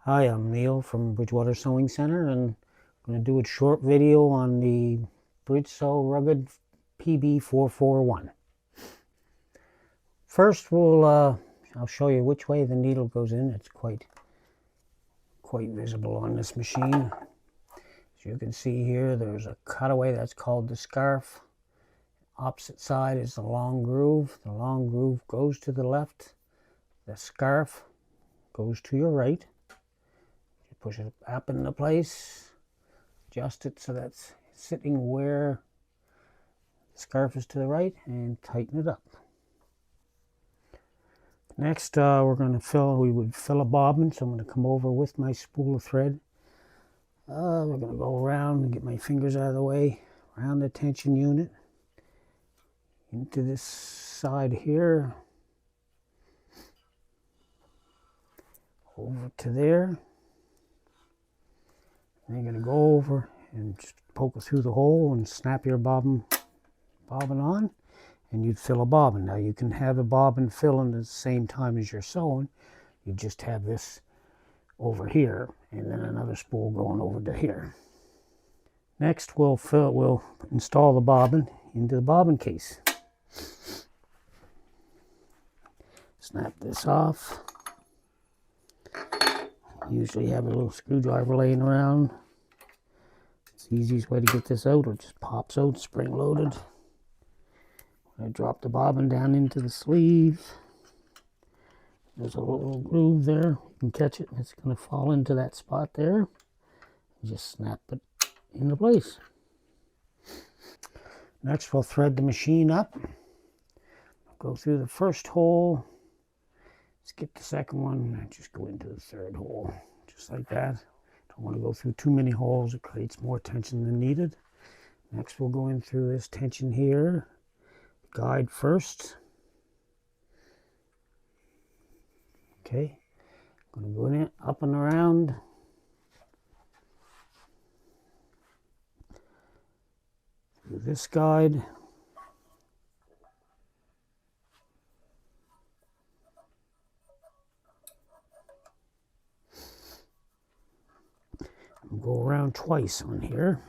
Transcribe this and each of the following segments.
Hi, I'm Neil from Bridgewater Sewing Centre, and I'm going to do a short video on the Bridgesew Rugged PB441. First, I'll show you which way the needle goes in. It's quite visible on this machine. As you can see here, there's a cutaway that's called the scarf. Opposite side is the long groove. The long groove goes to the left. The scarf goes to your right. Push it up into place, adjust it so that's sitting where the scarf is to the right, and tighten it up. Next, we would fill a bobbin, so I'm going to come over with my spool of thread. We're going to go around and get my fingers out of the way, around the tension unit, into this side here, over to there. And you're going to go over and just poke it through the hole and snap your bobbin on, and you'd fill a bobbin. Now you can have a bobbin filling at the same time as you're sewing. You just have this over here and then another spool going over to here. Next we'll install the bobbin into the bobbin case. Snap this off. Usually have a little screwdriver laying around. It's the easiest way to get this out, or it just pops out spring loaded. I drop the bobbin down into the sleeve. There's a little groove there. You can catch it, and it's going to fall into that spot there. You just snap it into place. Next, we'll thread the machine up. Go through the first hole. Skip the second one and just go into the third hole, just like that. Don't want to go through too many holes, it creates more tension than needed. Next we'll go in through this tension here, guide first. Okay, I'm going to go in it, up and around. Through this guide. Go around twice on here.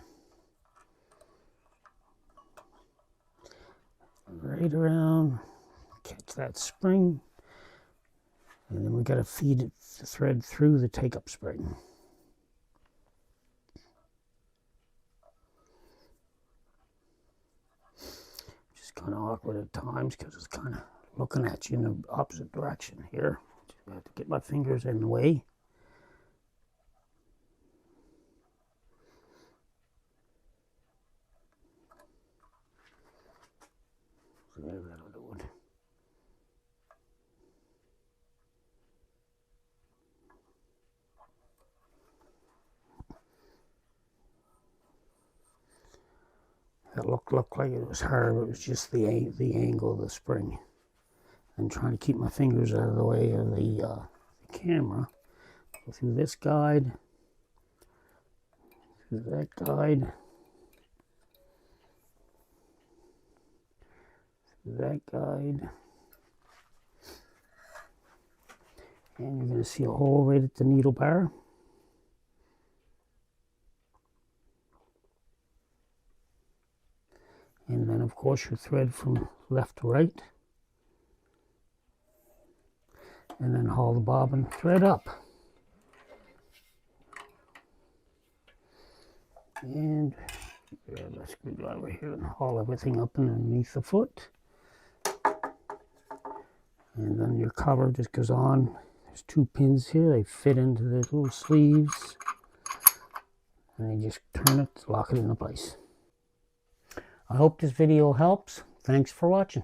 Right around, catch that spring, and then we got to feed the thread through the take-up spring. Just kind of awkward at times because it's kind of looking at you in the opposite direction here. Just have to get my fingers in the way. That'll do it. That looked like it was hard, but it was just the angle of the spring. I'm trying to keep my fingers out of the way of the camera. Go through this guide, through that guide, that guide, and you're going to see a hole right at the needle bar. And then of course you thread from left to right, and then haul the bobbin thread up, and grab a screwdriver here and haul everything up underneath the foot. And then your cover just goes on. There's two pins here. They fit into the little sleeves. And you just turn it, lock it into place. I hope this video helps. Thanks for watching.